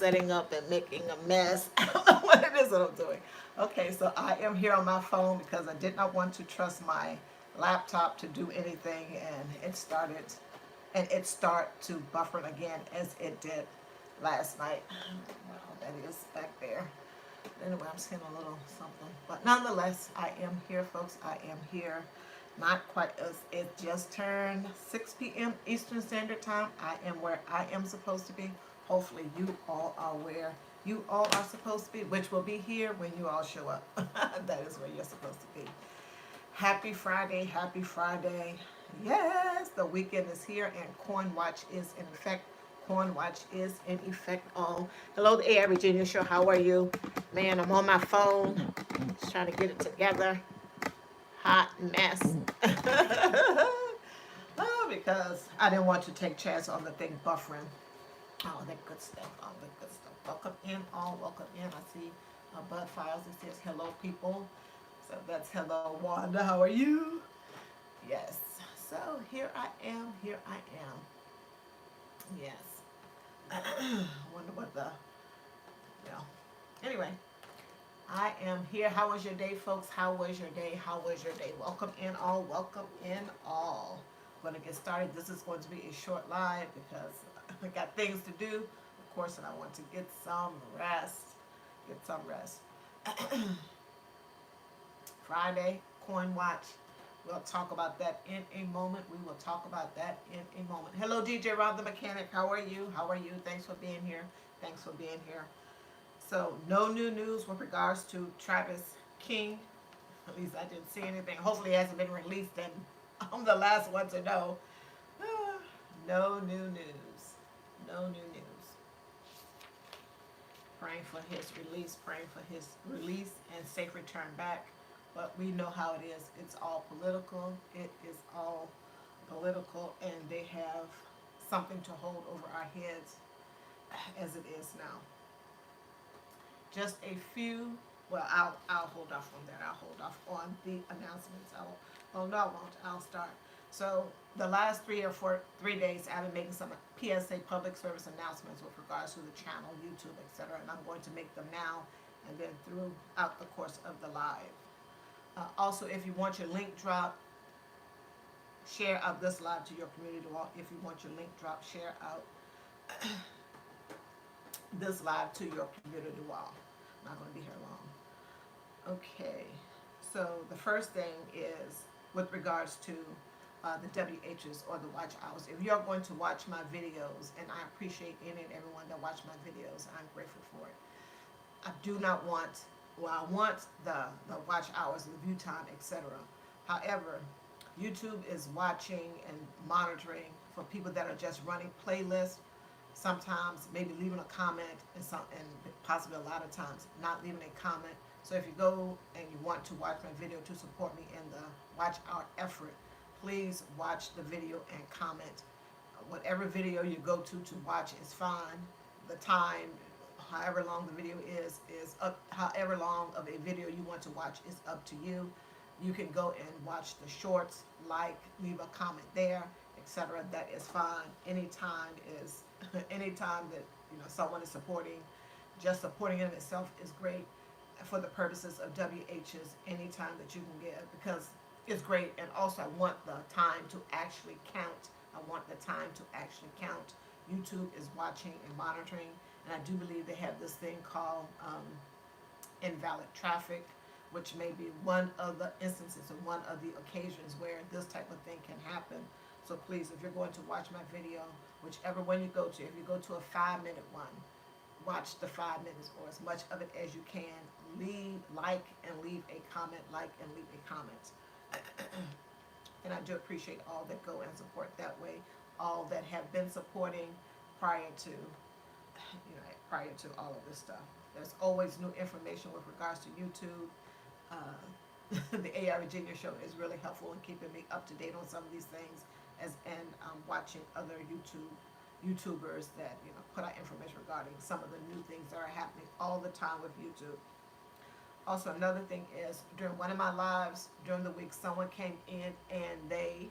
setting up and making a mess. I don't know what it is that I'm doing. Okay, so I am here on my phone because I did not want to trust my laptop to do anything, and it start to buffer again as it did last night. Well, that is back there. Anyway, I'm seeing a little something, but nonetheless, I am here, folks. I am here. Not quite as it just turned 6 p.m. Eastern Standard Time. I am where I am supposed to be. Hopefully, you all are where you all are supposed to be, which will be here when you all show up. That is where you're supposed to be. Happy Friday, happy Friday. Yes, the weekend is here and Corn Watch is in effect. Corn Watch is in effect. All. Hello, the AI Virginia Show. How are you? Man, I'm on my phone. Just trying to get it together. Hot mess. Oh, because I didn't want to take chance on the thing buffering. Oh, that good stuff. All that good stuff. Welcome in, all. Welcome in. I see Bud Files. It says hello, people. So that's hello, Wanda. How are you? Yes. So here I am. Here I am. Yes. Wonder what the, you know. Anyway, I am here. How was your day, folks? How was your day? How was your day? Welcome in, all. Welcome in, all. I'm going to get started. This is going to be a short live because I got things to do, of course, and I want to get some rest. Get some rest. Friday, Coin Watch. We'll talk about that in a moment. We will talk about that in a moment. Hello, DJ Rob the Mechanic. How are you? How are you? Thanks for being here. Thanks for being here. So, no new news with regards to Travis King. At least I didn't see anything. Hopefully, it hasn't been released, and I'm the last one to know. No new news. No new news. Praying for his release. Praying for his release and safe return back. But we know how it is. It's all political. It is all political, and they have something to hold over our heads as it is now. Just a few. Well, I'll hold off on that. I'll hold off on the announcements. Oh no, I won't. I'll start. So the last 3 days, I've been making some PSA public service announcements with regards to the channel, YouTube, etc. And I'm going to make them now and then throughout the course of the live. Also, if you want your link drop, share out this live to your community wall. If you want your link drop, share out this live to your community wall. I'm not going to be here long. Okay, so the first thing is with regards to the WHs or the watch hours. If you're going to watch my videos, and I appreciate any and everyone that watch my videos, I'm grateful for it. I do not want, well, I want the watch hours, the view time, etc. However, YouTube is watching and monitoring for people that are just running playlists. Sometimes maybe leaving a comment and possibly a lot of times not leaving a comment. So if you go and you want to watch my video to support me in the watch hour effort, please watch the video and comment. Whatever video you go to watch is fine. The time, however long the video is up. However long of a video you want to watch is up to you. You can go and watch the shorts, leave a comment there, etc. That is fine. Anytime that someone is supporting, just supporting it itself is great for the purposes of WHs. Anytime that you can give, because it's great. And also, I want the time to actually count. I want the time to actually count. YouTube is watching and monitoring, and I do believe they have this thing called invalid traffic, which may be one of the instances or one of the occasions where this type of thing can happen. So please, if you're going to watch my video, whichever one you go to, if you go to a 5-minute one, watch the 5 minutes or as much of it as you can. Like and leave a comment, and I do appreciate all that go and support that way, all that have been supporting prior to all of this stuff. There's always new information with regards to YouTube. The AI Virginia Show is really helpful in keeping me up to date on some of these things, and watching other YouTubers that put out information regarding some of the new things that are happening all the time with YouTube. Also, another thing is, during one of my lives during the week, someone came in and they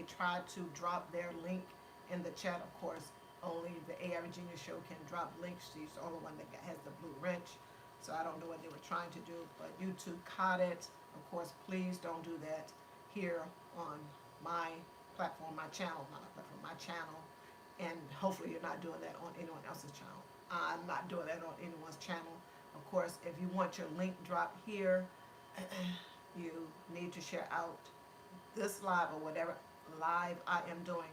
tried to drop their link in the chat. Of course, only the A.R. Virginia show can drop links. She's the only one that has the blue wrench. So I don't know what they were trying to do, but YouTube caught it. Of course, please don't do that here on my platform, my channel, not my platform, my channel. And hopefully you're not doing that on anyone else's channel. I'm not doing that on anyone's channel. Of course, if you want your link dropped here, you need to share out this live or whatever live I am doing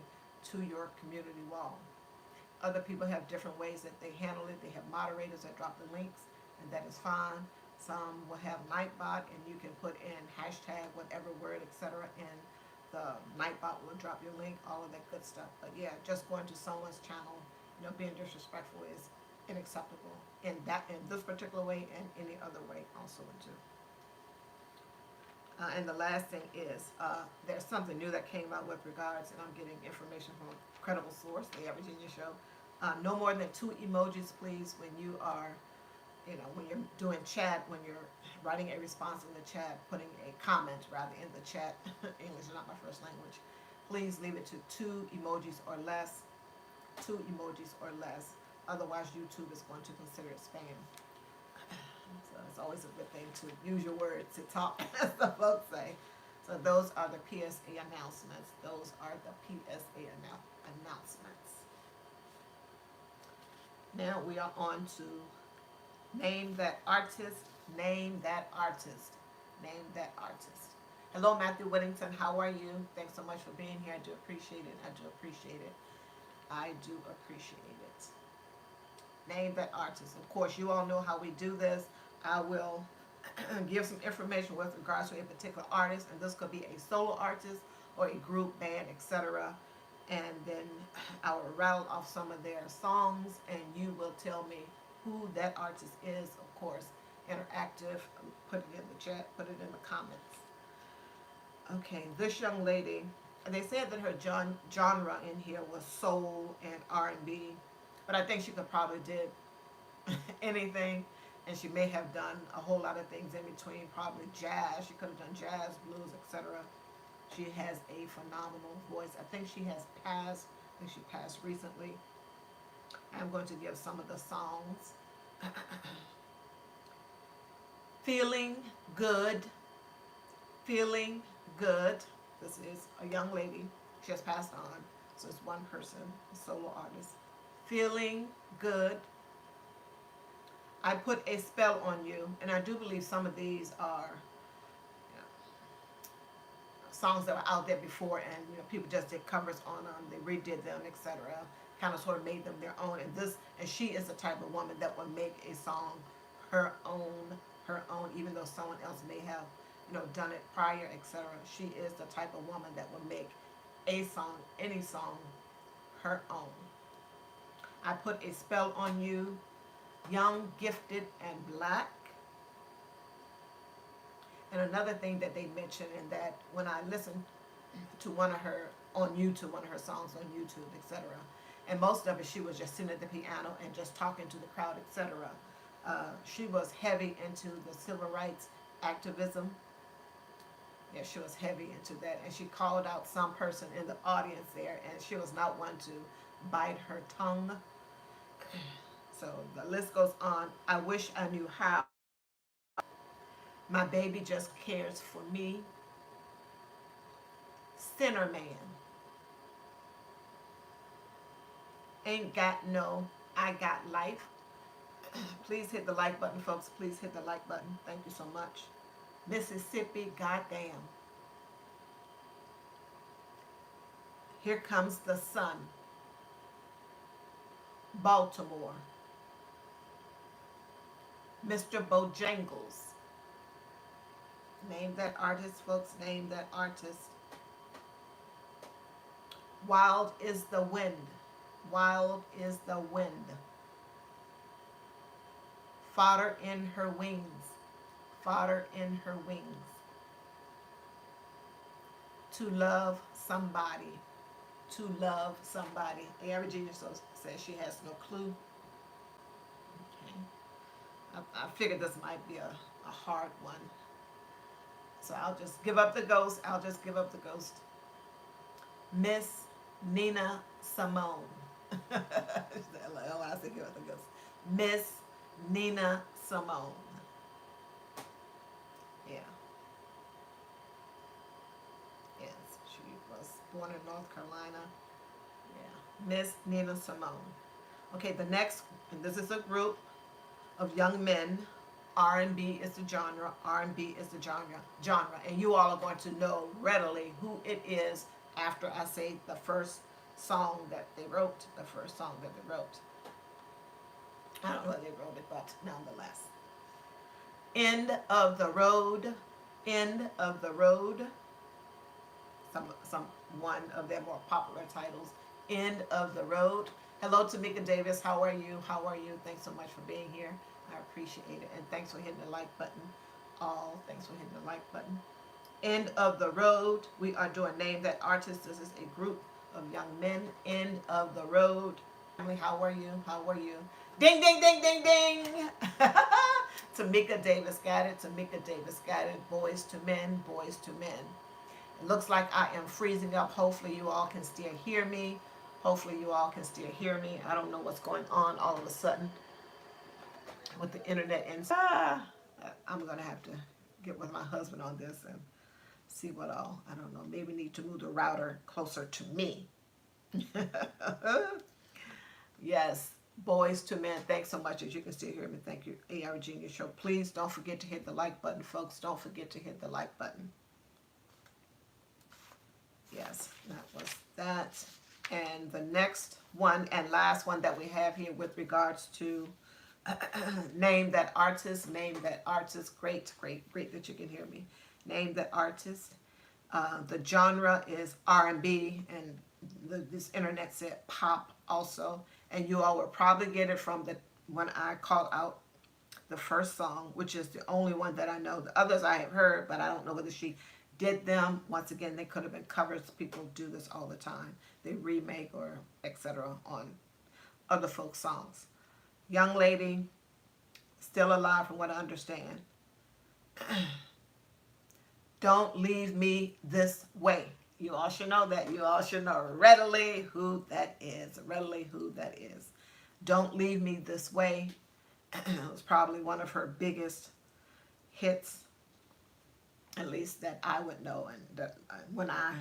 to your community wall. Other people have different ways that they handle it. They have moderators that drop the links, and that is fine. Some will have Nightbot, and you can put in hashtag whatever word, etc., and the Nightbot will drop your link, all of that good stuff. But yeah, just going to someone's channel, being disrespectful is unacceptable in this particular way and any other way also too. And the last thing is, there's something new that came out with regards, and I'm getting information from a credible source, the A.R. Virginia show. No more than 2 emojis, please, when you are, when you're doing chat, when you're writing a response in the chat, putting a comment rather in the chat. English is not my first language. Please leave it to 2 emojis or less. 2 emojis or less. Otherwise, YouTube is going to consider it spam. So it's always a good thing to use your words to talk, as the folks say. So those are the PSA announcements. Those are the PSA announcements. Now we are on to Name That Artist. Name That Artist. Name That Artist. Hello, Matthew Whittington. How are you? Thanks so much for being here. I do appreciate it. I do appreciate it. I do appreciate it. Name that artist. Of course, you all know how we do this. I will give some information with regards to a particular artist, and this could be a solo artist or a group, band, etc. And then I will rattle off some of their songs, and you will tell me who that artist is. Of course, interactive. Put it in the chat. Put it in the comments. Okay, this young lady. They said that her genre in here was soul and R&B, but I think she could probably did anything, and she may have done a whole lot of things in between, probably jazz. She could have done jazz, blues, etc. She has a phenomenal voice. I think she has passed. I think she passed recently. I'm going to give some of the songs. Feeling Good. Feeling Good. This is a young lady. She has passed on. So it's one person, a solo artist. Feeling Good. I Put a Spell on You. And I do believe some of these are songs that were out there before, and people just did covers on them. They redid them, etc. Kind of sort of made them their own. And she is the type of woman that will make a song her own, even though someone else may have done it prior, etc. She is the type of woman that will make a song, any song, her own. I Put a Spell on You. Young, Gifted, and Black. And another thing that they mentioned, and that when I listened to one of her on YouTube, one of her songs on YouTube, etc., and most of it she was just sitting at the piano and just talking to the crowd, etc. She was heavy into the civil rights activism. Yeah, she was heavy into that, and she called out some person in the audience there, and she was not one to bite her tongue. So the list goes on. I Wish I Knew How. My Baby Just Cares for Me. Sinner Man. Ain't Got No, I Got Life. Please hit the like button, folks. Please hit the like button. Thank you so much. Mississippi, Goddamn. Here Comes the Sun. Baltimore. Mr. Bojangles. Name that artist, folks. Name that artist. Wild is the Wind. Wild is the Wind. Fodder in Her Wings. Fodder in Her Wings. To Love Somebody. To Love Somebody. A.R. Virginia says she has no clue. Okay. I figured this might be a hard one. So I'll just give up the ghost. I'll just give up the ghost. Miss Nina Simone. Oh, I think it was Miss Nina Simone. Yeah. Yes. She was born in North Carolina. Yeah. Miss Nina Simone. Okay, the next, and this is a group of young men. R&B is the genre. R&B is the genre. And you all are going to know readily who it is after I say the first song that they wrote. The first song that they wrote. I don't know whether they wrote it, but nonetheless. End of the road. End of the road. Some one of their more popular titles. End of the road. Hello, Tamika Davis. How are you? How are you? Thanks so much for being here. I appreciate it. And thanks for hitting the like button. All thanks for hitting the like button. End of the road. We are doing Name That Artist. This is a group of young men. End of the road. Family, how are you? How are you? Ding, ding, ding, ding, ding. Tamika Davis got it. Tamika Davis got it. Boys to men. Boys to men. It looks like I am freezing up. Hopefully you all can still hear me. Hopefully you all can still hear me. I don't know what's going on all of a sudden with the internet. And I'm going to have to get with my husband on this and see what all. I don't know. Maybe need to move the router closer to me. Yes. Boys to men. Thanks so much. As you can still hear me. Thank you. AR Genius Show. Please don't forget to hit the like button, folks. Don't forget to hit the like button. Yes, that was that. And the next one and last one that we have here with regards to Name That Artist. Name That Artist. Great, great, great that you can hear me. Name That Artist. The genre is R&B, and this internet said pop also. And you all will probably get it from when I call out the first song, which is the only one that I know. The others I have heard, but I don't know whether she did them. Once again, they could have been covers. People do this all the time. They remake or etc. on other folk songs. Young lady, still alive from what I understand. Don't leave me this way. You all should know that. You all should know readily who that is. Readily who that is. Don't leave me this way. It was probably one of her biggest hits, at least that I would know, and that when I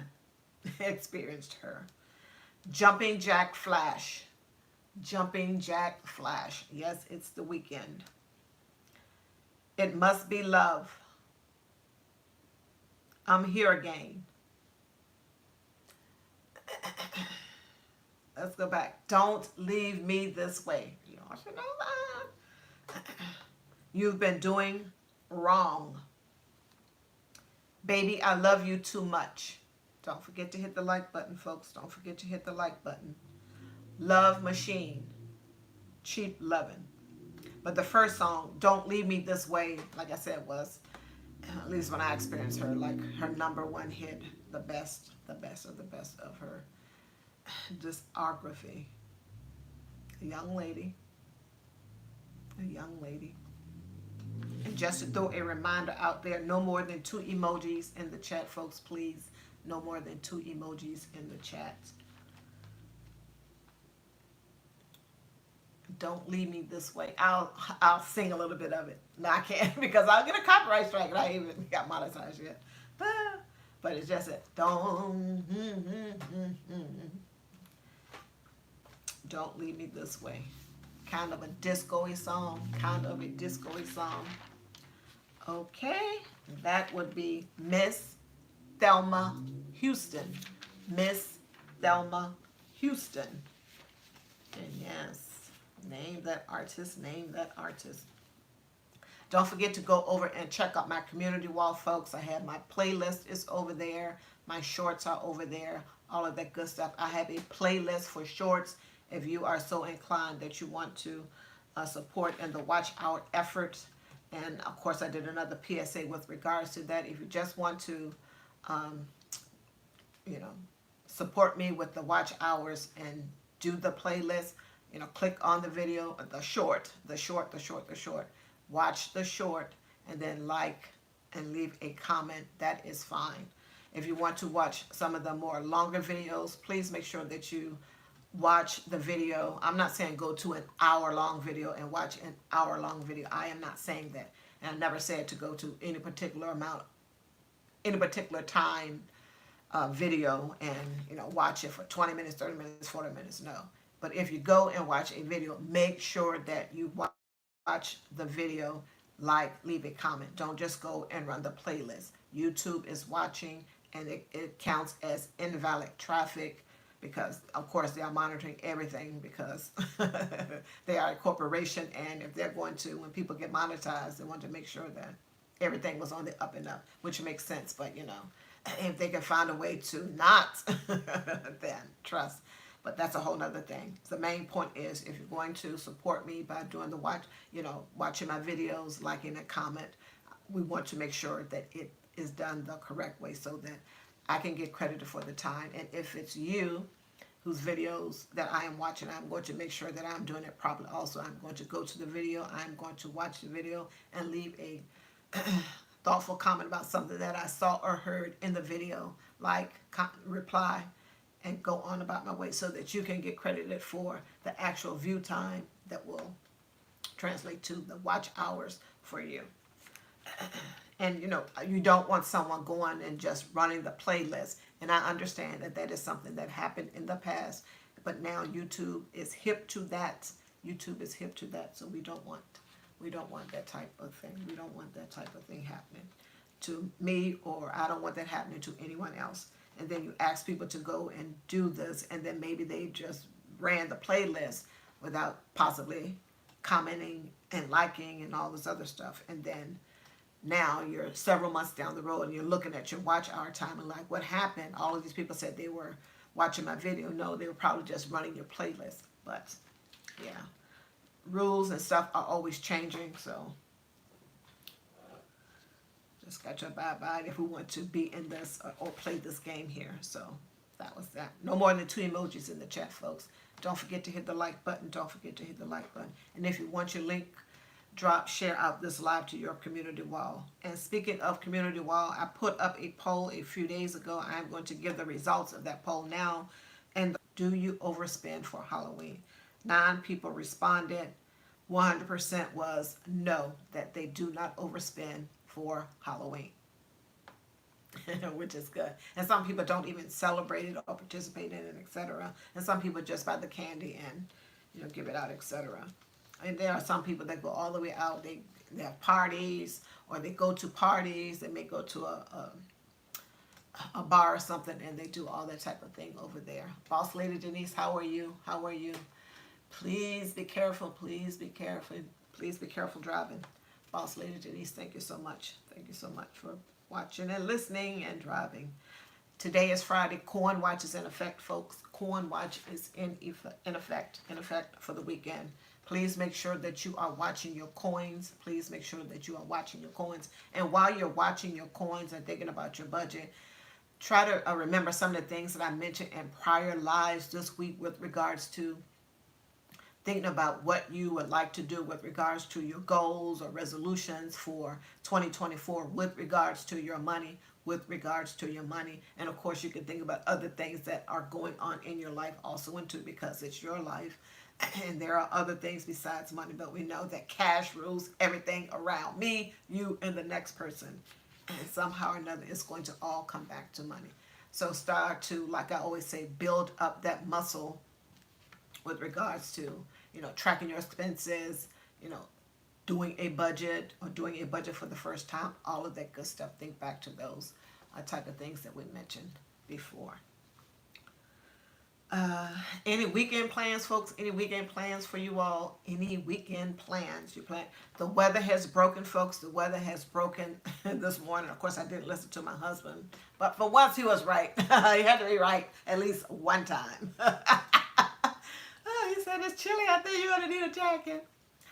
experienced her. Jumping Jack Flash. Jumping Jack Flash. Yes, it's the weekend. It Must Be Love. I'm Here Again. Let's go back. Don't Leave Me This Way. You all should know that. You've Been Doing Wrong. Baby, I Love You Too Much. Don't forget to hit the like button, folks. Don't forget to hit the like button. Love Machine. Cheap Lovin'. But the first song, Don't Leave Me This Way, like I said, was, at least when I experienced her, like her #1 hit, the best of the best of her discography. A young lady. And just to throw a reminder out there, no more than 2 emojis in the chat, folks, please. No more than 2 emojis in the chat. Don't Leave Me This Way. I'll sing a little bit of it. No, I can't because I'll get a copyright strike and I ain't even got monetized yet. But it's just don't Leave Me This Way. Kind of a disco-y song. Okay, that would be Miss Thelma Houston. Miss Thelma Houston. And yes, Name That Artist. Name That Artist. Don't forget to go over and check out my community wall, folks. I have my playlist is over there. My shorts are over there. All of that good stuff. I have a playlist for shorts if you are so inclined that you want to support in the Watch Hour effort. And of course, I did another PSA with regards to that. If you just want to, support me with the watch hours and do the playlist, click on the video, the short. Watch the short and then like and leave a comment. That is fine. If you want to watch some of the more longer videos, please make sure that you watch the video. I'm not saying go to an hour-long video and watch an hour-long video. I am not saying that. And I never said to go to any particular amount, any particular time video and, you know, watch it for 20 minutes, 30 minutes, 40 minutes. No. But if you go and watch a video, make sure that you watch the video, like, leave a comment. Don't just go and run the playlist. YouTube is watching, and it counts as invalid traffic because, of course, they are monitoring everything because they are a corporation, and if they're going to, when people get monetized, they want to make sure that everything was on the up and up, which makes sense. But, you know, if they can find a way to not, then trust. But that's a whole nother thing. The main point is, if you're going to support me by doing the watching my videos, liking a comment, we want to make sure that it is done the correct way so that I can get credited for the time. And if it's you whose videos that I am watching, I'm going to make sure that I'm doing it properly. Also, I'm going to go to the video, I'm going to watch the video and leave a thoughtful comment about something that I saw or heard in the video, like, reply, and go on about my way so that you can get credited for the actual view time that will translate to the watch hours for you. And, you know, you don't want someone going and just running the playlist. And I understand that that is something that happened in the past, but now YouTube is hip to that. YouTube is hip to that, so we don't want that type of thing. We don't want that type of thing happening to me, or I don't want that happening to anyone else. And then you ask people to go and do this, and then maybe they just ran the playlist without possibly commenting and liking and all this other stuff. And then now you're several months down the road and you're looking at your watch hour time and like, what happened? All of these people said they were watching my video. No, they were probably just running your playlist. But yeah, rules and stuff are always changing, so just got to abide by it if we want to be in this or play this game here. So that was that. No more than 2 emojis in the chat, folks. Don't forget to hit the like button. Don't forget to hit the like button. And if you want your link drop, share out this live to your community wall. And speaking of community wall, I put up a poll a few days ago. I'm going to give the results of that poll now. And do you overspend for Halloween? 9 people responded. 100% was no, that they do not overspend for Halloween. Which is good. And some people don't even celebrate it or participate in it, etc. And some people just buy the candy and, you know, give it out, etc. And there are some people that go all the way out. They have parties, or they go to parties. They may go to a bar or something, and they do all that type of thing over there. Boss Lady Denise, how are you? How are you? Please be careful. Please be careful. Please be careful driving. Boss Lady Denise, thank you so much. Thank you so much for watching and listening and driving. Today is Friday. Coin Watch is in effect, folks. Coin Watch is in effect for the weekend. Please make sure that you are watching your coins. Please make sure that you are watching your coins. And while you're watching your coins and thinking about your budget, try to remember some of the things that I mentioned in prior lives this week with regards to thinking about what you would like to do with regards to your goals or resolutions for 2024 with regards to your money, And of course, you can think about other things that are going on in your life also into, because it's your life. And there are other things besides money, but we know that cash rules everything around me, you, and the next person. And somehow or another, it's going to all come back to money. So start to, like I always say, build up that muscle with regards to, you know, tracking your expenses, you know, doing a budget or doing a budget for the first time, all of that good stuff. Think back to those type of things that we mentioned before. Any weekend plans, folks? Any weekend plans for you all? Any weekend plans you plan? The weather has broken, folks. The weather has broken this morning. Of course, I didn't listen to my husband, but for once he was right. He had to be right at least one time. He said, it's chilly out there. You're going to need a jacket.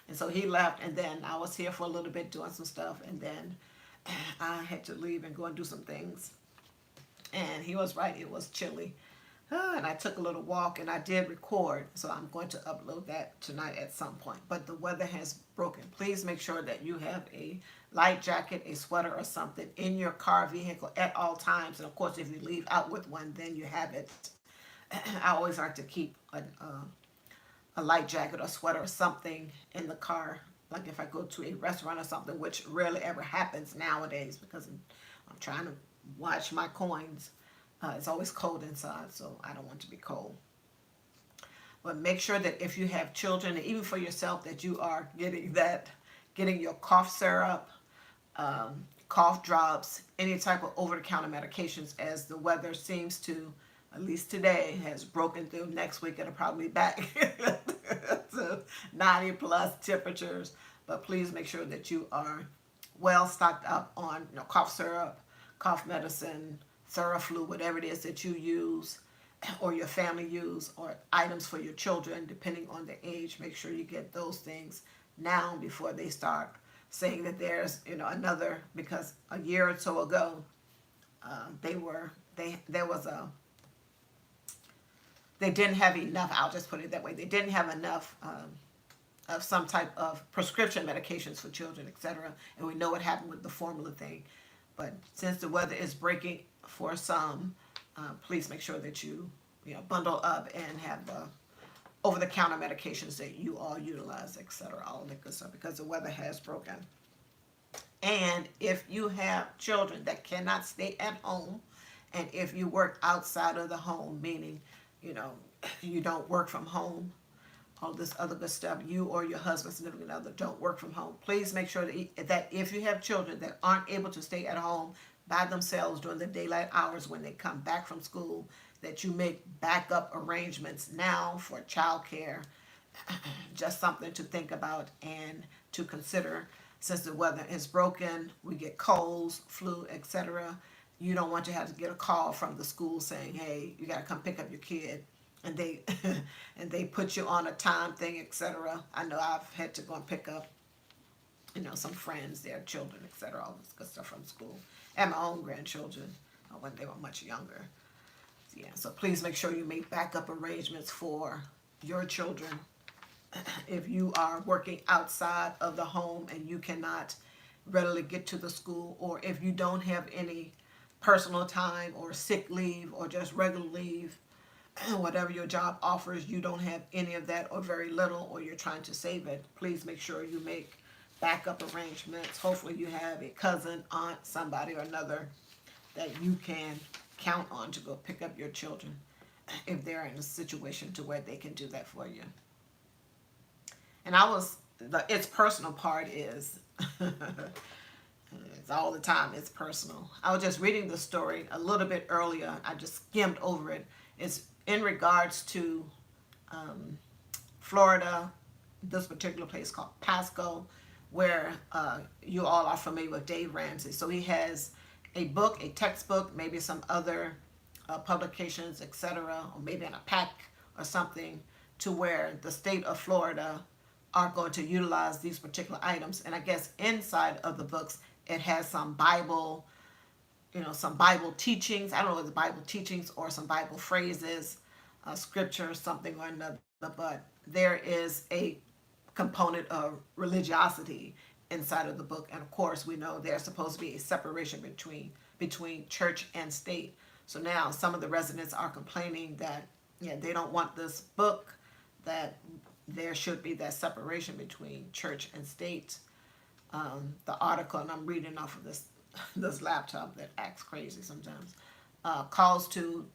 And so he left, and then I was here for a little bit doing some stuff, and then I had to leave and go and do some things. And he was right. It was chilly. And I took a little walk, and I did record, so I'm going to upload that tonight at some point. But the weather has broken. Please make sure that you have a light jacket, a sweater, or something in your car vehicle at all times. And of course, if you leave out with one, then you have it I always like to keep a light jacket or sweater or something in the car. Like if I go to a restaurant or something, which rarely ever happens nowadays because I'm trying to watch my coins. It's always cold inside, so I don't want to be cold. But make sure that if you have children, and even for yourself, that you are getting your cough syrup, cough drops, any type of over-the-counter medications, as the weather seems to, at least today, has broken through. Next week it'll probably be back to 90 plus temperatures. But please make sure that you are well stocked up on cough syrup, cough medicine, Theraflu, whatever it is that you use or your family use, or items for your children, depending on the age. Make sure you get those things now before they start saying that there's another, because a year or so ago they didn't have enough. I'll just put it that way. They didn't have enough of some type of prescription medications for children, etc. And we know what happened with the formula thing. But since the weather is breaking for some, please make sure that you bundle up and have the over-the-counter medications that you all utilize, etc. All that good stuff, because the weather has broken. And if you have children that cannot stay at home, and if you work outside of the home, meaning you don't work from home, all this other good stuff, you or your husband, significant other, don't work from home, please make sure that if you have children that aren't able to stay at home by themselves during the daylight hours when they come back from school, that you make backup arrangements now for childcare. Just something to think about and to consider. Since the weather is broken, we get colds, flu, etc. You don't want to have to get a call from the school saying, hey, you got to come pick up your kid, and they and they put you on a time thing, etc. I know I've had to go and pick up some friends, their children, etc. All this good stuff from school, and my own grandchildren when they were much younger. Yeah, so please make sure you make backup arrangements for your children. If you are working outside of the home and you cannot readily get to the school, or if you don't have any personal time or sick leave or just regular leave, whatever your job offers, you don't have any of that or very little, or you're trying to save it, please make sure you make backup arrangements. Hopefully you have a cousin, aunt, somebody or another that you can count on to go pick up your children if they're in a situation to where they can do that for you. And its personal part is, it's all the time, it's personal. I was just reading the story a little bit earlier. I just skimmed over it. It's in regards to Florida, this particular place called Pasco, where you all are familiar with Dave Ramsey. So he has a book, a textbook, maybe some other publications, etc., or maybe in a pack or something, to where the state of Florida are going to utilize these particular items. And I guess inside of the books, it has some Bible, some Bible teachings. I don't know if it's Bible teachings or some Bible phrases, scripture, something or another, but there is a component of religiosity inside of the book. And of course, we know there's supposed to be a separation between church and state. So now some of the residents are complaining that they don't want this book, that there should be that separation between church and state. The article, and I'm reading off of this laptop that acts crazy sometimes, calls and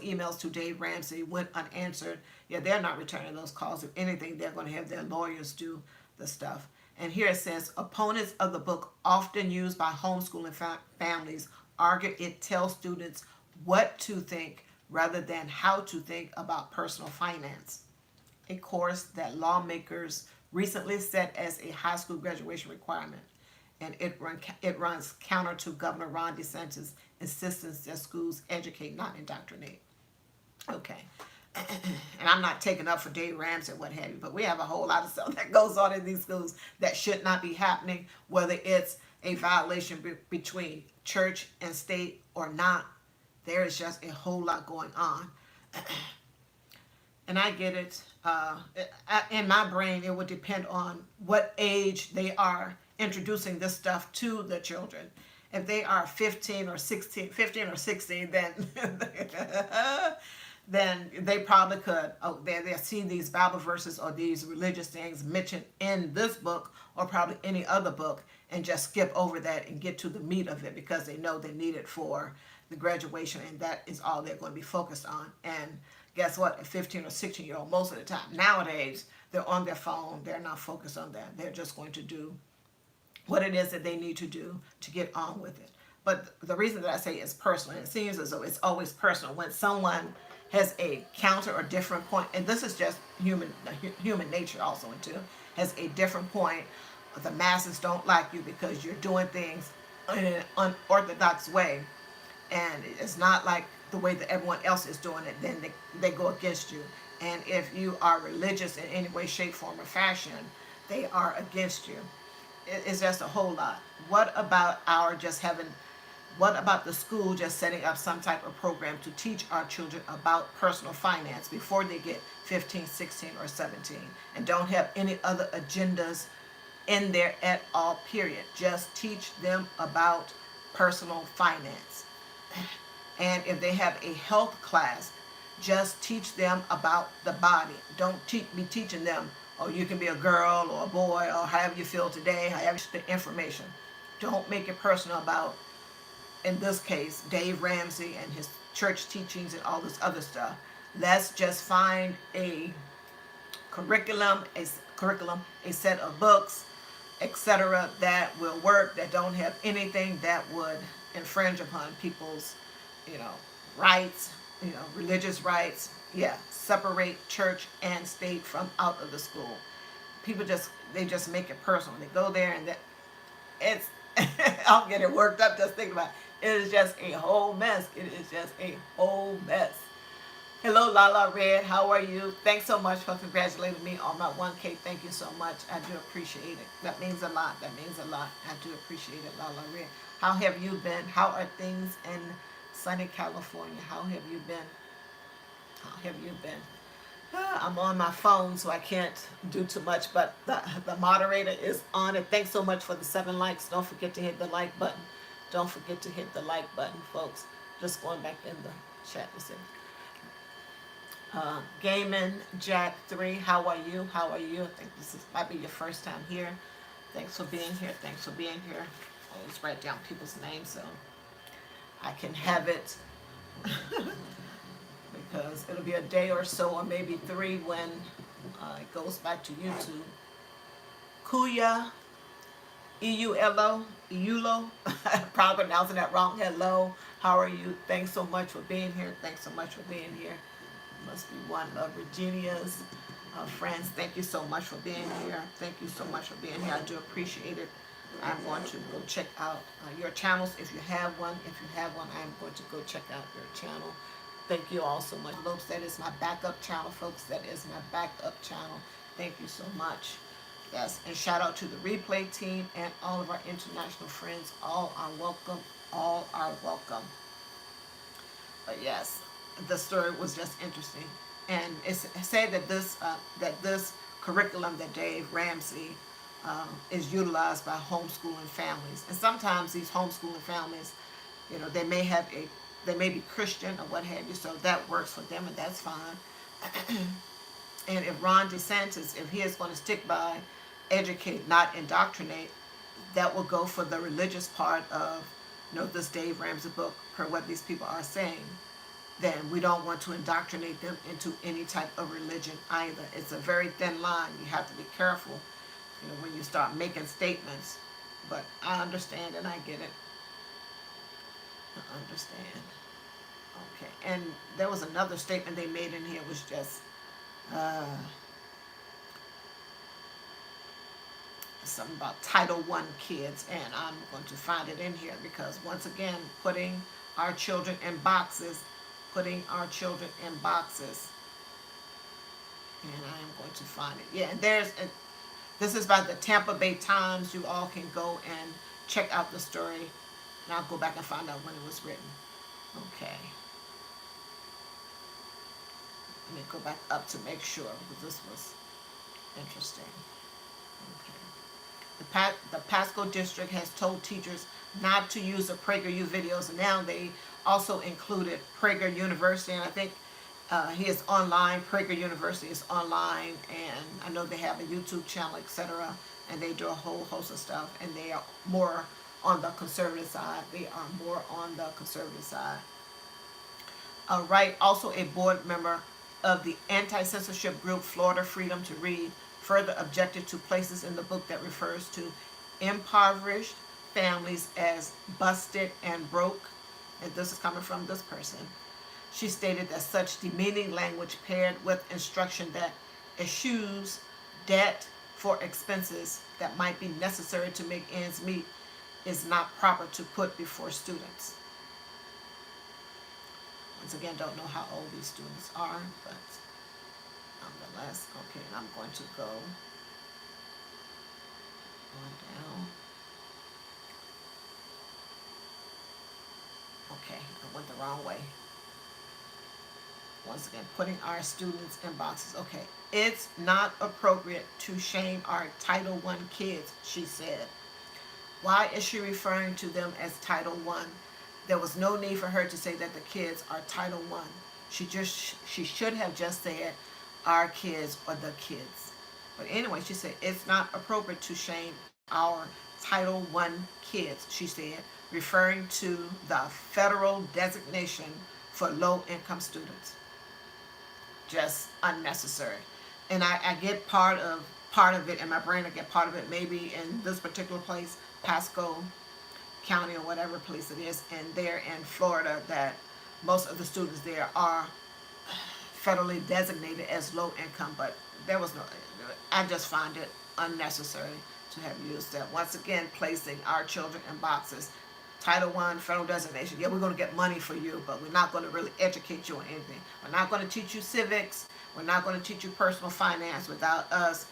emails to Dave Ramsey went unanswered. Yeah, they're not returning those calls. If anything, they're going to have their lawyers do the stuff. And here it says, opponents of the book, often used by homeschooling families, argue it tells students what to think rather than how to think about personal finance. A course that lawmakers recently set as a high school graduation requirement. And it runs counter to Governor Ron DeSantis' insistence that schools educate, not indoctrinate. Okay. And I'm not taking up for Dave Ramsey or what have you, but we have a whole lot of stuff that goes on in these schools that should not be happening, whether it's a violation between church and state or not. There is just a whole lot going on. And I get it. In my brain, it would depend on what age they are introducing this stuff to the children. If they are 15 or 16, 15 or 16, then then they probably could, oh, they'll see these Bible verses or these religious things mentioned in this book or probably any other book and just skip over that and get to the meat of it because they know they need it for the graduation, and that is all they're going to be focused on. And guess what? A 15 or 16-year-old, most of the time, nowadays, they're on their phone. They're not focused on that. They're just going to do what it is that they need to do to get on with it. But the reason that I say it's personal, and it seems as though it's always personal, when someone has a counter or different point, and this is just human nature also too, has a different point. The masses don't like you because you're doing things in an unorthodox way, and it's not like the way that everyone else is doing it, then they go against you. And if you are religious in any way, shape, form, or fashion, they are against you. It's just a whole lot. What about what about the school just setting up some type of program to teach our children about personal finance before they get 15, 16, or 17, and don't have any other agendas in there at all, period. Just teach them about personal finance. And if they have a health class, just teach them about the body. Don't be teaching them, oh, you can be a girl or a boy or however you feel today, however the information. Don't make it personal about, in this case, Dave Ramsey and his church teachings and all this other stuff. Let's just find a curriculum, a set of books, etc., that will work, that don't have anything that would infringe upon people's, rights, religious rights. Yeah, separate church and state from out of the school. People just make it personal. They go there and it's I'm getting worked up just thinking about it. It is just a whole mess. It is just a whole mess. Hello, Lala Red. How are you? Thanks so much for congratulating me on my 1K. Thank you so much. I do appreciate it. That means a lot. That means a lot. I do appreciate it, Lala Red. How have you been? How are things in sunny California? How have you been? How have you been? I'm on my phone, so I can't do too much, but the moderator is on it. Thanks so much for the 7 likes. Don't forget to hit the like button. Don't forget to hit the like button, folks. Just going back in the chat to see. Gaiman Jack 3, how are you? How are you? I think might be your first time here. Thanks for being here. Thanks for being here. I always write down people's names so I can have it because it'll be a day or so, or maybe 3 when it goes back to YouTube. Kuya, Eulo, probably pronouncing that wrong. Hello, how are you? Thanks so much for being here. Thanks so much for being here. Must be one of Virginia's friends. Thank you so much for being here. Thank you so much for being here. I do appreciate it. I'm going to go check out your channels if you have one. If you have one, I'm going to go check out your channel. Thank you all so much. Lopes, that is my backup channel, folks. That is my backup channel. Thank you so much. Yes, and shout out to the replay team and all of our international friends. All are welcome. All are welcome. But yes, the story was just interesting, and it's said that this curriculum that Dave Ramsey is utilized by homeschooling families, and sometimes these homeschooling families, they may be Christian or what have you, so that works for them, and that's fine. And if Ron DeSantis, if he is going to stick by educate, not indoctrinate, that will go for the religious part of this Dave Ramsey book, per what these people are saying. Then we don't want to indoctrinate them into any type of religion either. It's a very thin line. You have to be careful, when you start making statements. But I understand and I get it. I understand. Okay. And there was another statement they made in here, was just something about Title I kids, and I'm going to find it in here because, once again, putting our children in boxes. And I am going to find it. Yeah, and this is by the Tampa Bay Times. You all can go and check out the story, and I'll go back and find out when it was written. Okay. Let me go back up to make sure, because this was interesting. Okay. The Pasco District has told teachers not to use the PragerU videos. And now they also included Prager University, and I think he is online. Prager University is online, and I know they have a YouTube channel, etc. And they do a whole host of stuff, and they are more on the conservative side. They are more on the conservative side. Wright, also a board member of the anti-censorship group Florida Freedom to Read, further objected to places in the book that refers to impoverished families as busted and broke. And this is coming from this person. She stated that such demeaning language paired with instruction that eschews debt for expenses that might be necessary to make ends meet is not proper to put before students. Once again, don't know how old these students are, but nonetheless, okay, and I'm going to go on down. Okay, I went the wrong way. Once again, putting our students in boxes. Okay, it's not appropriate to shame our Title I kids, she said. Why is she referring to them as Title I? There was no need for her to say that the kids are Title I. She should have just said our kids or the kids. But anyway, she said it's not appropriate to shame our Title I kids, she said, referring to the federal designation for low-income students. Just unnecessary. And I get part of it in my brain. I get part of it maybe in this particular place, Pasco County or whatever place it is, and there in Florida, that most of the students there are federally designated as low income, but there was no, I just find it unnecessary to have used that. Once again, placing our children in boxes. Title I, federal designation. Yeah, we're going to get money for you, but we're not going to really educate you on anything. We're not going to teach you civics. We're not going to teach you personal finance without us,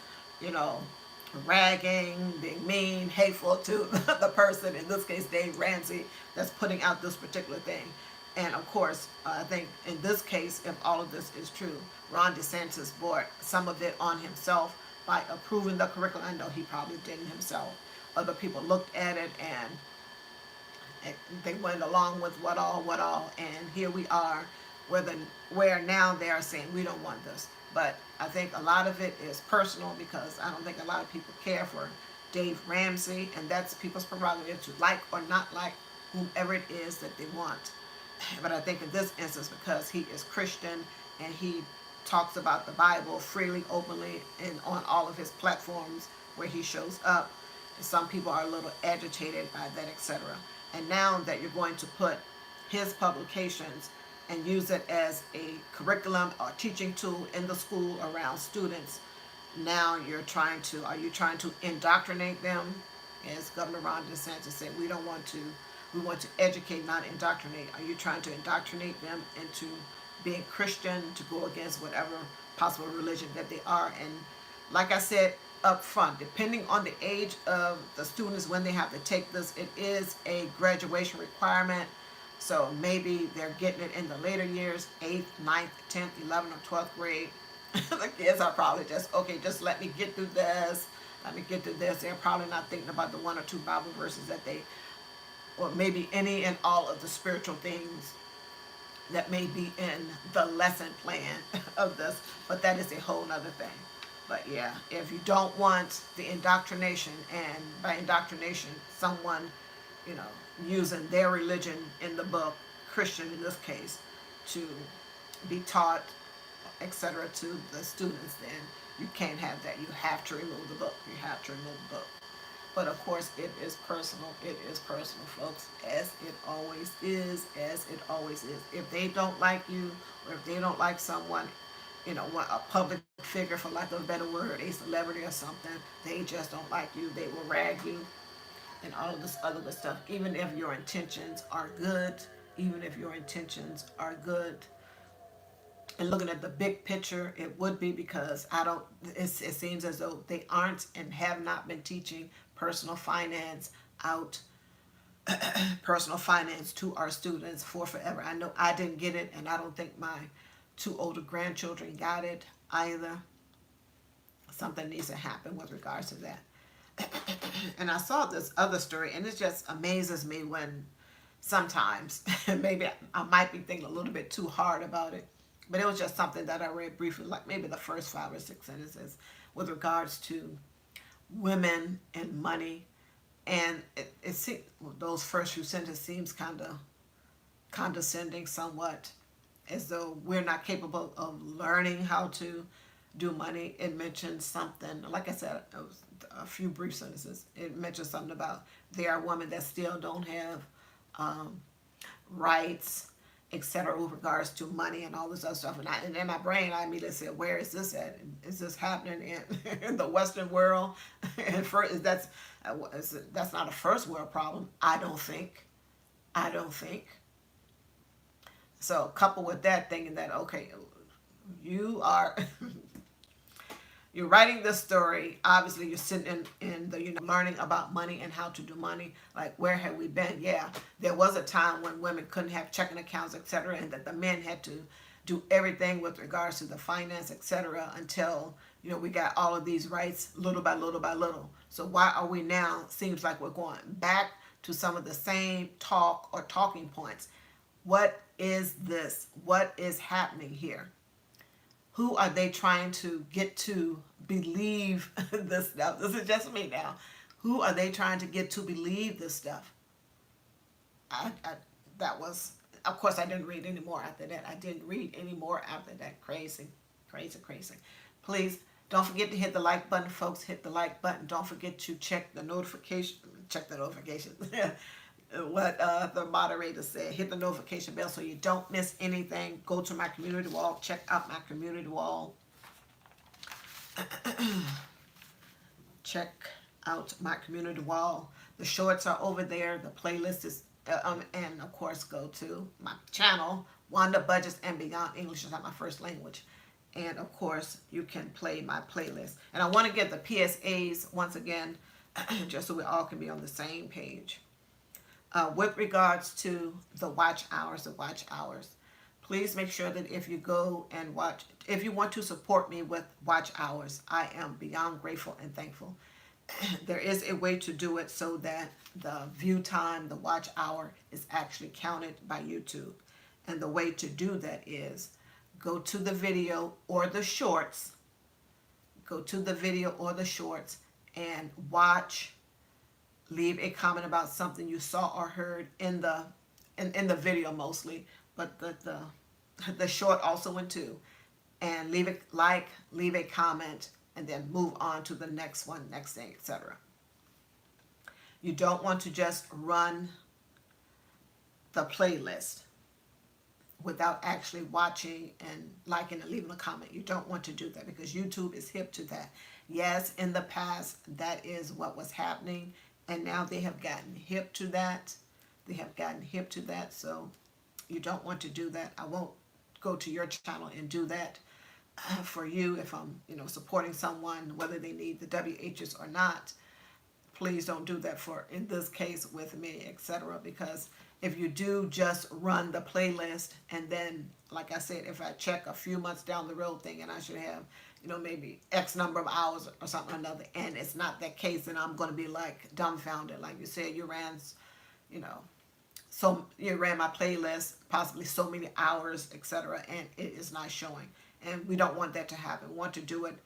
ragging, being mean, hateful to the person, in this case Dave Ramsey, that's putting out this particular thing. And of course, I think in this case, if all of this is true, Ron DeSantis brought some of it on himself by approving the curriculum. I know he probably didn't himself. Other people looked at it and they went along with what all, and here we are, where now they are saying we don't want this. But I think a lot of it is personal, because I don't think a lot of people care for Dave Ramsey, and that's people's prerogative to like or not like whomever it is that they want. But I think in this instance, because he is Christian and he talks about the Bible freely, openly, and on all of his platforms where he shows up, some people are a little agitated by that, etc. And now that you're going to put his publications and use it as a curriculum or teaching tool in the school around students, now are you trying to indoctrinate them? As Governor Ron DeSantis said, we want to educate, not indoctrinate. Are you trying to indoctrinate them into being Christian, to go against whatever possible religion that they are? And like I said up front, depending on the age of the students when they have to take this, it is a graduation requirement. So maybe they're getting it in the later years, 8th, 9th, 10th, 11th, or 12th grade. The kids are probably just, okay, just let me get through this. Let me get through this. They're probably not thinking about the 1 or 2 Bible verses that they, or maybe any and all of the spiritual things that may be in the lesson plan of this. But that is a whole nother thing. But yeah, if you don't want the indoctrination, and by indoctrination, someone, using their religion in the book, Christian in this case, to be taught, etc., to the students, then you can't have that. You have to remove the book. You have to remove the book. But of course, it is personal. It is personal, folks, as it always is, as it always is. If they don't like you, or if they don't like someone, a public figure, for lack of a better word, a celebrity or something, they just don't like you. They will rag you and all of this other good stuff. Even if your intentions are good, and looking at the big picture, it would be, because it seems as though they aren't and have not been teaching personal finance to our students for forever. I know I didn't get it, and I don't think my 2 older grandchildren got it either. Something needs to happen with regards to that. And I saw this other story, and it just amazes me when sometimes, maybe I might be thinking a little bit too hard about it, but it was just something that I read briefly, like maybe the first 5 or 6 sentences, with regards to women and money. And it seems, those first few sentences seems kind of condescending somewhat, as though we're not capable of learning how to do money. It mentions something, like I said, it was a few brief sentences. It mentions something about there are women that still don't have um, rights, etc., with regards to money and all this other stuff. And in my brain, I immediately said, where is this at? Is this happening in the Western world? And that's not a first world problem, I don't think. I don't think. So coupled with that, thinking that, okay, you are you're writing this story. Obviously, you're sitting in the, learning about money and how to do money. Like, where have we been? Yeah, there was a time when women couldn't have checking accounts, etc., and that the men had to do everything with regards to the finance, etc., until, we got all of these rights little by little by little. So why are we now, seems like we're going back to some of the same talk or talking points? What is this? What is happening here? Who are they trying to get to believe this stuff? This is just me now. Who are they trying to get to believe this stuff? That was, of course, I didn't read any more after that. I didn't read any more after that. Crazy, crazy, crazy. Please don't forget to hit the like button, folks. Hit the like button. Don't forget to check the notification. Check the notifications. What the moderator said. Hit the notification bell so you don't miss anything. Go to my community wall. Check out my community wall. Check out my community wall. The shorts are over there. The playlist is, and of course, go to my channel, Wanda Budgets and Beyond. English is not my first language. And of course, you can play my playlist. And I want to get the PSAs once again, just so we all can be on the same page. With regards to the watch hours, please make sure that if you go and watch, if you want to support me with watch hours, I am beyond grateful and thankful. There is a way to do it so that the view time, the watch hour, is actually counted by YouTube. And the way to do that is go to the video or the shorts, and watch. Leave a comment about something you saw or heard in the video mostly, but the short also went too. And leave a comment, and then move on to the next one, next thing, etc. You don't want to just run the playlist without actually watching and liking and leaving a comment. You don't want to do that because YouTube is hip to that. Yes, in the past, that is what was happening. And now they have gotten hip to that. So you don't want to do that. I won't go to your channel and do that for you if I'm, supporting someone, whether they need the WHs or not. Please don't do that in this case with me, etc. Because if you do just run the playlist, and then, like I said, if I check a few months down the road thinking I should have, maybe X number of hours or something or another, and it's not that case, then I'm going to be like dumbfounded. Like you said, you ran my playlist, possibly so many hours, etc., and it is not showing. And we don't want that to happen. We want to do it,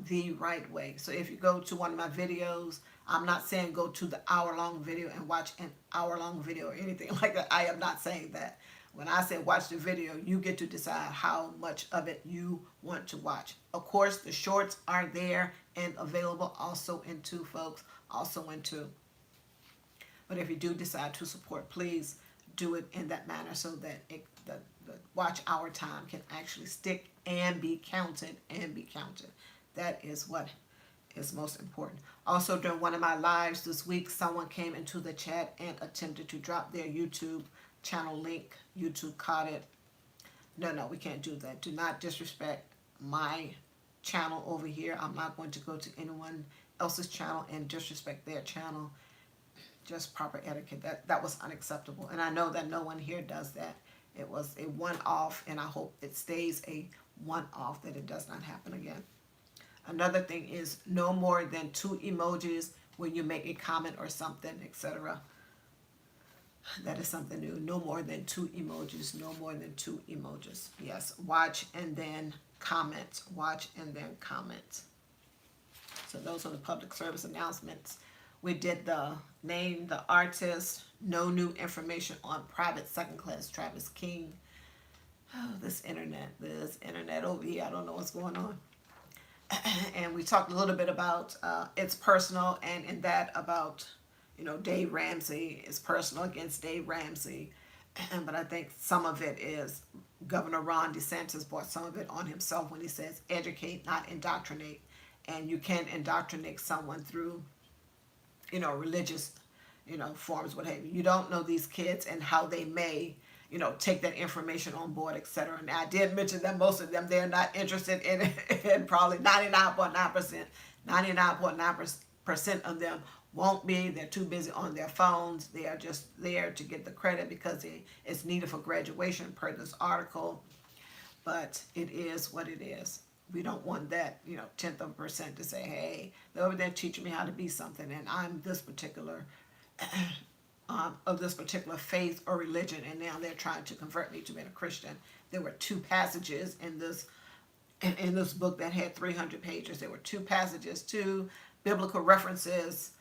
the right way. So if you go to one of my videos, I'm not saying go to the hour-long video and watch an hour-long video or anything like that. I am not saying that. When I say watch the video, you get to decide how much of it you want to watch. Of course, the shorts are there and available also in two, folks, also in two. But if you do decide to support, please do it in that manner so that the watch hour time can actually stick and be counted That is what is most important. Also, during one of my lives this week, someone came into the chat and attempted to drop their YouTube channel link. YouTube caught it. No, we can't do that. Do not disrespect my channel over here. I'm not going to go to anyone else's channel and disrespect their channel. Just proper etiquette. That was unacceptable. And I know that no one here does that. It was a one-off, and I hope it stays a one-off, that it does not happen again. Another thing is no more than 2 emojis when you make a comment or something, etc. That is something new. No more than 2 emojis. No more than 2 emojis. Yes. Watch and then comment. Watch and then comment. So those are the public service announcements. We did the name, the artist, no new information on private second class Travis King. Oh, this internet over here, I don't know what's going on. And we talked a little bit about it's personal, and in that about, Dave Ramsey is personal against Dave Ramsey. But I think some of it is Governor Ron DeSantis brought some of it on himself when he says educate, not indoctrinate. And you can't indoctrinate someone through, religious, forms, what have you. You don't know these kids and how they may, take that information on board, etc. And I did mention that most of them, they're not interested in it, and probably 99.9% of them won't be. They're too busy on their phones. They are just there to get the credit because it's needed for graduation per this article. But it is what it is. We don't want that, tenth of a percent to say, hey, they're over there teaching me how to be something, and I'm this particular, of this particular faith or religion, and now they're trying to convert me to being a Christian. There were 2 passages in this book that had 300 pages. There were 2 passages, 2 biblical references,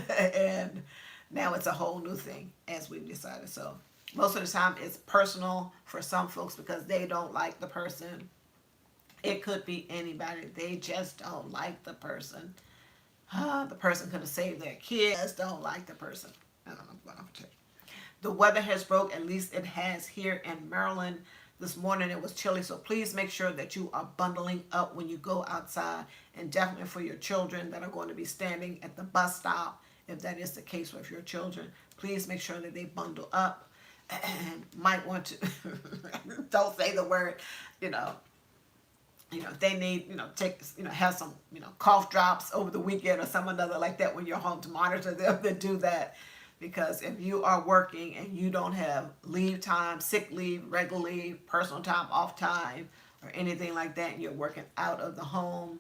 and now it's a whole new thing, as we've decided. So most of the time it's personal for some folks because they don't like the person. It could be anybody. They just don't like the person. The person could have saved their kids. Don't like the person. I don't know what I'm saying. The weather has broke. At least it has here in Maryland. This morning it was chilly, so please make sure that you are bundling up when you go outside, and definitely for your children that are going to be standing at the bus stop, if that is the case with your children, please make sure that they bundle up and might want to, don't say the word, if they need, take, have some, cough drops over the weekend or some another like that when you're home to monitor them, then do that. Because if you are working and you don't have leave time, sick leave, regular leave, personal time, off time, or anything like that, and you're working out of the home,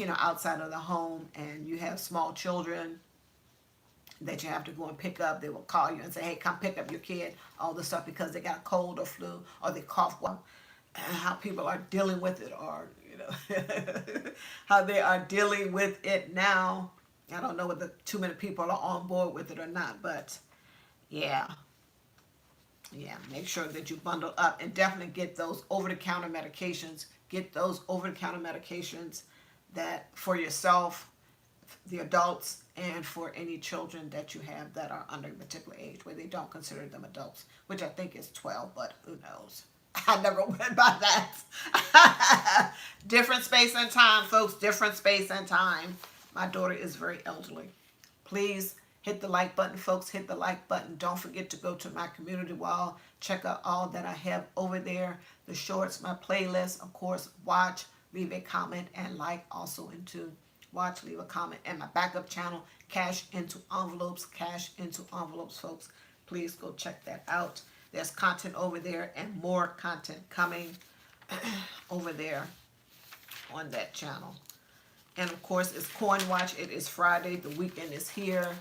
outside of the home, and you have small children that you have to go and pick up, they will call you and say, hey, come pick up your kid, all this stuff because they got a cold or flu or they cough. Well, how people are dealing with it, or, how they are dealing with it now. I don't know whether too many people are on board with it or not, but yeah, make sure that you bundle up and definitely get those over-the-counter medications. Get those over-the-counter medications that for yourself, the adults, and for any children that you have that are under a particular age where they don't consider them adults, which I think is 12, but who knows? I never went by that. Different space and time, folks. Different space and time. My daughter is very elderly. Please hit the like button, folks. Hit the like button. Don't forget to go to my community wall. Check out all that I have over there. The shorts, my playlist. Of course, watch, leave a comment, and like also into watch, leave a comment. And my backup channel, Cash Into Envelopes. Cash Into Envelopes, folks. Please go check that out. There's content over there and more content coming over there on that channel. And of course, it's Coin Watch. It is Friday. The weekend is here.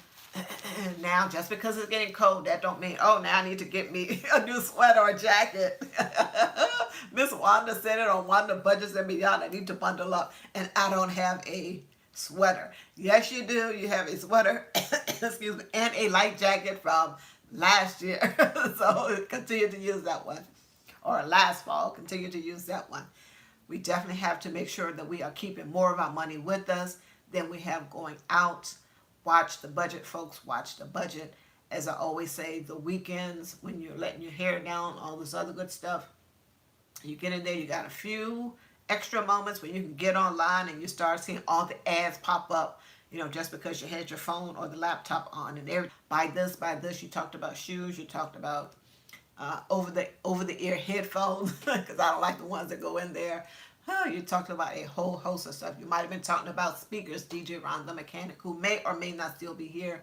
Now, just because it's getting cold, that don't mean, oh, now I need to get me a new sweater or jacket. Miss Wanda said it on Wanda Budgets and Beyond. I need to bundle up, and I don't have a sweater. Yes, you do. You have a sweater, excuse me, and a light jacket from last year. So continue to use that one. Or last fall, continue to use that one. We definitely have to make sure that we are keeping more of our money with us than we have going out. Watch the budget, folks. Watch the budget. As I always say, the weekends, when you're letting your hair down, all this other good stuff, you get in there, you got a few extra moments when you can get online and you start seeing all the ads pop up, just because you had your phone or the laptop on. And buy this. You talked about shoes. You talked about over-the-ear headphones, because I don't like the ones that go in there. Oh, you talked about a whole host of stuff. You might have been talking about speakers, DJ Ron the Mechanic, who may or may not still be here.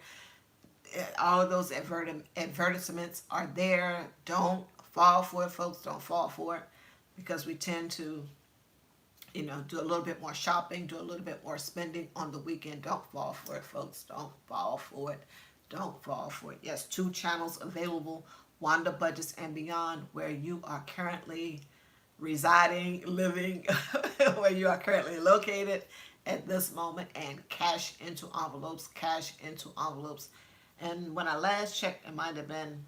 All of those advertisements are there. Don't fall for it, folks. Don't fall for it, because we tend to do a little bit more shopping, do a little bit more spending on the weekend. Don't fall for it, folks. Don't fall for it. Don't fall for it. Yes, 2 channels available, Wanda Budgets and Beyond, where you are currently residing, living, where you are currently located at this moment, and cash into envelopes, cash into envelopes. And when I last checked, it might have been,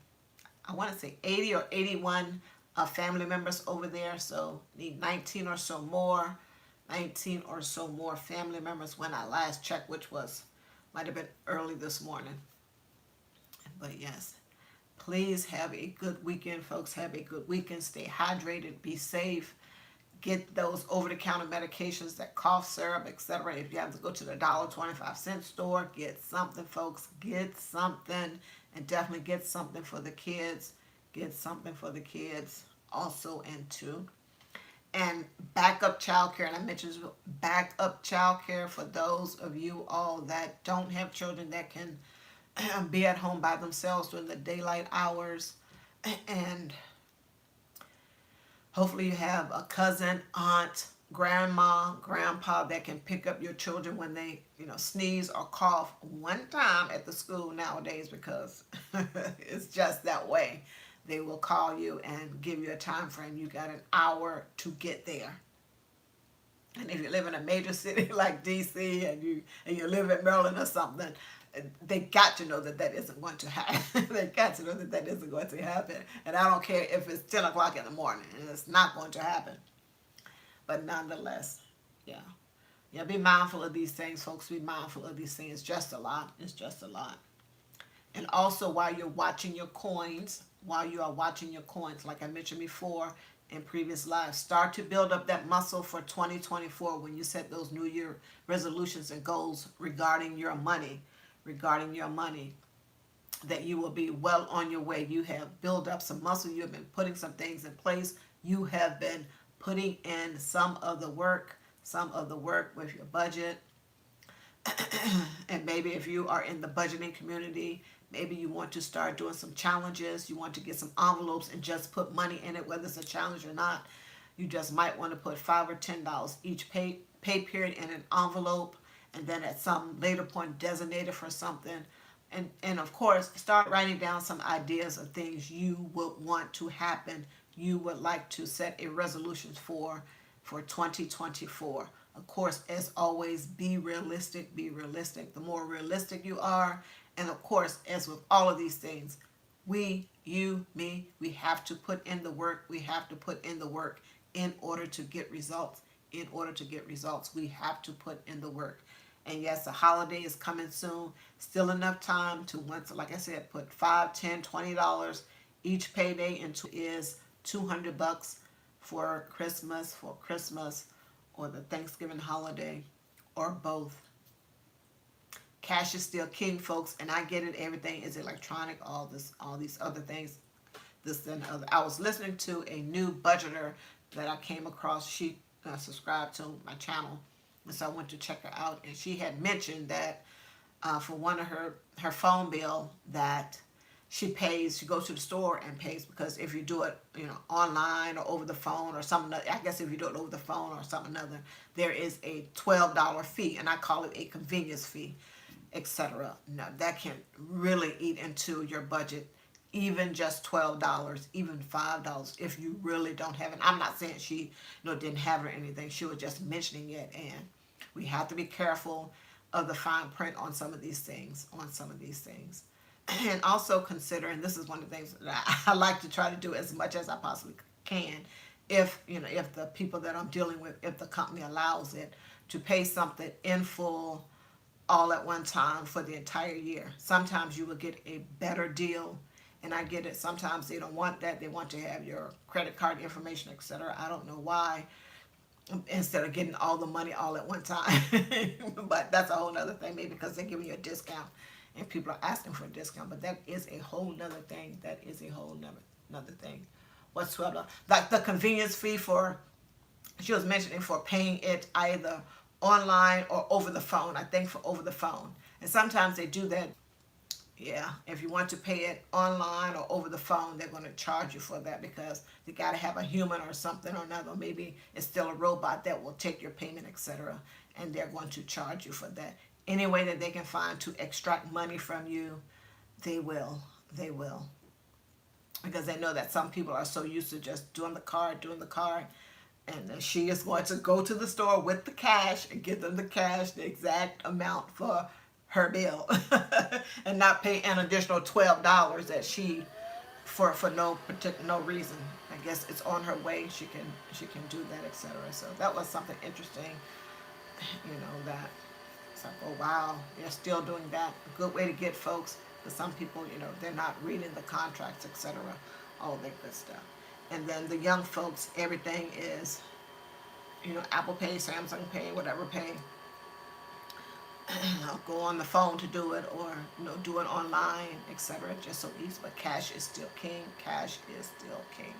I want to say 80 or 81 family members over there. So need 19 or so more, 19 or so more family members when I last checked, which was, might have been early this morning. But yes, please have a good weekend, folks. Have a good weekend. Stay hydrated. Be safe. Get those over-the-counter medications, that cough syrup, etc. If you have to go to the $1.25 store, get something, folks. Get something, and definitely get something for the kids. Get something for the kids also, and backup childcare. And I mentioned backup childcare for those of you all that don't have children that can be at home by themselves during the daylight hours. And hopefully you have a cousin, aunt, grandma, grandpa that can pick up your children when they, sneeze or cough one time at the school nowadays, because it's just that way. They will call you and give you a time frame. You got an hour to get there. And if you live in a major city like DC and you live in Maryland or something, they got to know that isn't going to happen. They got to know that isn't going to happen. And I don't care if it's 10 o'clock in the morning, and it's not going to happen. But nonetheless, yeah, be mindful of these things, folks. Be mindful of these things. It's just a lot. It's just a lot. And also, while you're watching your coins, like I mentioned before in previous lives, start to build up that muscle for 2024 when you set those New Year resolutions and goals regarding your money, that you will be well on your way. You have built up some muscle. You have been putting some things in place. You have been putting in some of the work with your budget. And maybe if you are in the budgeting community, maybe you want to start doing some challenges. You want to get some envelopes and just put money in it, whether it's a challenge or not. You just might want to put $5 or $10 each pay period in an envelope, and then at some later point designate it for something. And of course, start writing down some ideas of things you would want to happen, you would like to set a resolution for 2024. Of course, as always, be realistic. The more realistic you are, and of course, as with all of these things, we, you, me, we have to put in the work. We have to put in the work in order to get results. We have to put in the work. And yes, the holiday is coming soon. Still enough time to, once, like I said, put $5, $10, $20 each payday into is $200 for Christmas, or the Thanksgiving holiday, or both. Cash is still king, folks, and I get it. Everything is electronic. All these other things, this and other. I was listening to a new budgeter that I came across. She subscribed to my channel, and so I went to check her out. And she had mentioned that for one of her phone bill that she pays, she goes to the store and pays, because if you do it, online or over the phone or something, I guess if you do it over the phone or something other, there is a $12 fee, and I call it a convenience fee, etc. No, that can really eat into your budget. Even just $12, even $5, if you really don't have it. I'm not saying she didn't have it or anything. She was just mentioning it, and we have to be careful of the fine print on some of these things. And also consider, and this is one of the things that I like to try to do as much as I possibly can, if the people that I'm dealing with, if the company allows it, to pay something in full all at one time for the entire year. Sometimes you will get a better deal, and I get it. Sometimes they don't want that. They want to have your credit card information, etc. I don't know why, instead of getting all the money all at one time. But that's a whole other thing, maybe because they're giving you a discount and people are asking for a discount. But that is a whole nother thing. Another thing. What's $12? Like the convenience fee she was mentioning for paying it either online or over the phone. I think for over the phone. And sometimes they do that, Yeah, if you want to pay it online or over the phone, they're going to charge you for that because you got to have a human or something or another. Maybe it's still a robot that will take your payment, etc. And they're going to charge you for that. Any way that they can find to extract money from you, they will. They will. Because they know that some people are so used to just doing the card. And then she is going to go to the store with the cash and give them the cash, the exact amount for her bill, and not pay an additional $12 that she for no reason. I guess it's on her way. She can do that, etc. So that was something interesting, that it's like, oh wow, they're still doing that. A good way to get folks. But some people, they're not reading the contracts, etc. All that good stuff. And then the young folks, everything is, Apple Pay, Samsung Pay, whatever Pay. Go on the phone to do it, or do it online, etc. Just so easy. But cash is still king. Cash is still king.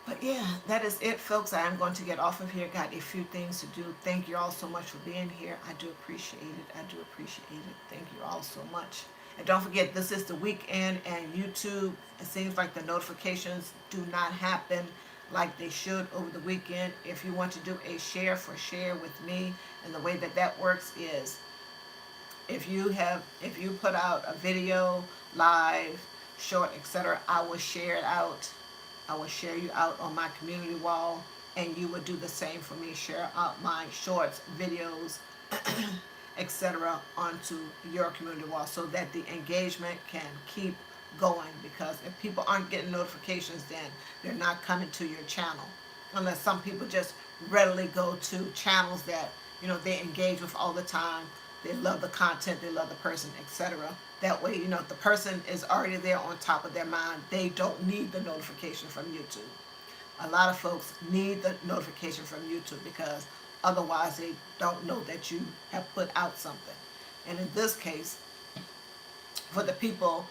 But yeah, that is it, folks. I am going to get off of here. Got a few things to do. Thank you all so much for being here. I do appreciate it. I do appreciate it. Thank you all so much. And don't forget, this is the weekend, and YouTube, it seems like the notifications do not happen like they should over the weekend. If you want to do a share for share with me, and the way that that works is, if you put out a video, live, short, etc., I will share it out. I will share you out on my community wall, and you will do the same for me. Share out my shorts, videos, etc. onto your community wall so that the engagement can keep going. Because if people aren't getting notifications, then they're not coming to your channel. Unless some people just readily go to channels that they engage with all the time. They love the content, they love the person, etc. That way, if the person is already there on top of their mind, they don't need the notification from YouTube. A lot of folks need the notification from YouTube because otherwise they don't know that you have put out something. And in this case, for the people,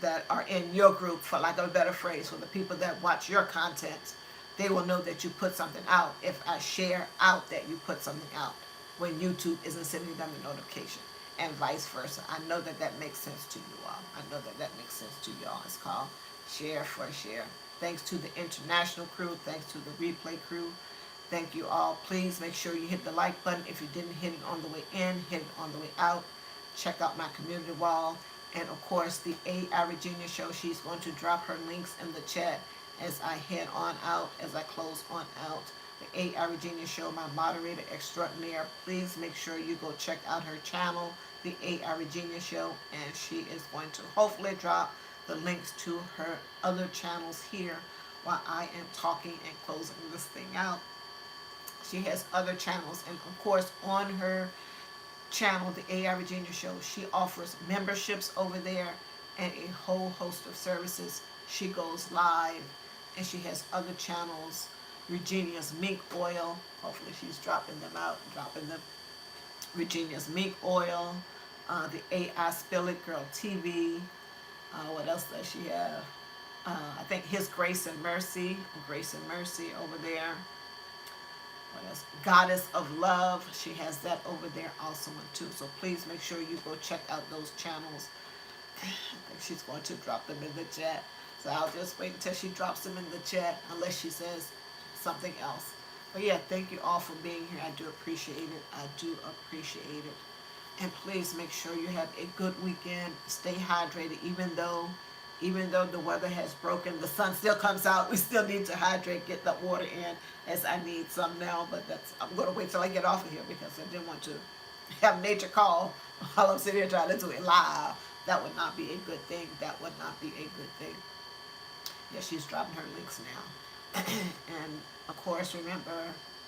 that are in your group, for lack of a better phrase, for the people that watch your content, they will know that you put something out if I share out that you put something out when YouTube isn't sending them a notification, and vice versa. I know that that makes sense to you all. I know that that makes sense to you all. It's called share for share. Thanks to the international crew. Thanks to the replay crew. Thank you all. Please make sure you hit the like button. If you didn't hit it on the way in, hit it on the way out. Check out my community wall. And of course, the A.I. Regina Show. She's going to drop her links in the chat as I head on out, as I close on out. The A.I. Regina Show, my moderator extraordinaire. Please make sure you go check out her channel, the A.I. Regina Show. And she is going to hopefully drop the links to her other channels here while I am talking and closing this thing out. She has other channels, and of course on her channel, the A.I. Regina Show, she offers memberships over there and a whole host of services. She goes live, and she has other channels. Regina's Mink Oil, hopefully she's dropping them out, Regina's Mink Oil, the A.I. Spill It Girl TV. What else does she have? I think His Grace and Mercy over there. What else? Goddess of Love, she has that over there also too. So please make sure you go check out those channels. I think she's going to drop them in the chat. So I'll just wait until she drops them in the chat, unless she says something else. But yeah, thank you all for being here. I do appreciate it. I do appreciate it. And please make sure you have a good weekend. Stay hydrated, even though the weather has broken, the sun still comes out. We still need to hydrate, get the water in, as I need some now. But I'm going to wait till I get off of here because I didn't want to have nature call while I'm sitting here trying to do it live. That would not be a good thing. That would not be a good thing. Yeah, she's dropping her links now. And of course, remember,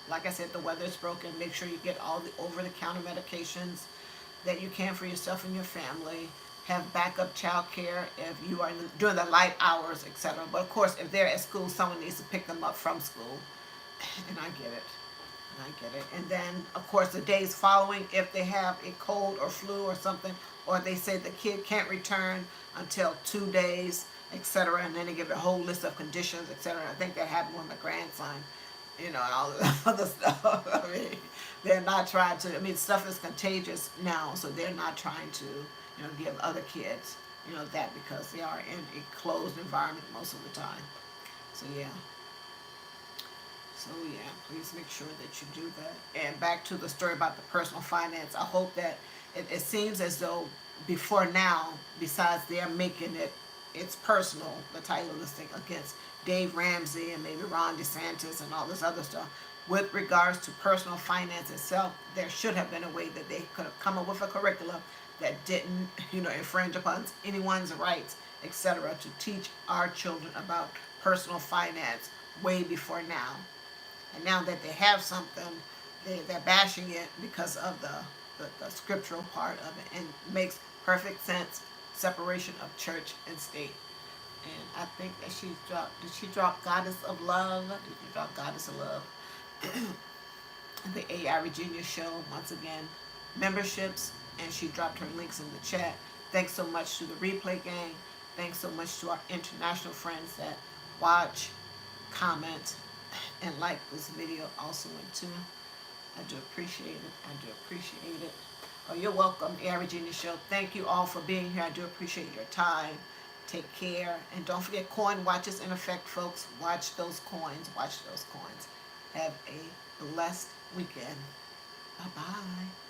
like I said, the weather is broken. Make sure you get all the over-the-counter medications that you can for yourself and your family. Have backup child care if you are during the light hours, etc. But of course, if they're at school, someone needs to pick them up from school. And I get it. And then, of course, the days following, if they have a cold or flu or something, or they say the kid can't return until 2 days, etc. And then they give a whole list of conditions, etc. I think that happened with my grandson, and all the other stuff. I mean, they're not trying to, I mean, stuff is contagious now, so they're not trying to, give other kids, that, because they are in a closed environment most of the time. So yeah. So yeah, please make sure that you do that. And back to the story about the personal finance, I hope that it seems as though before now, besides they're making it's personal, the title of this thing, against Dave Ramsey and maybe Ron DeSantis and all this other stuff. With regards to personal finance itself, there should have been a way that they could have come up with a curriculum that didn't, infringe upon anyone's rights, etc., to teach our children about personal finance way before now. And now that they have something, they're bashing it because of the scriptural part of it. And it makes perfect sense, separation of church and state. And I think that did she drop Goddess of Love? Did she drop Goddess of Love? The AI Regina show, once again, memberships, and she dropped her links in the chat. Thanks so much to the replay gang. Thanks so much to our international friends that watch, comment, and like this video also too. I do appreciate it. I do appreciate it. Oh, you're welcome, AI Regina show. Thank you all for being here. I do appreciate your time. Take care. And don't forget, coin watches in effect, folks. Watch those coins. Watch those coins. Have a blessed weekend. Bye-bye.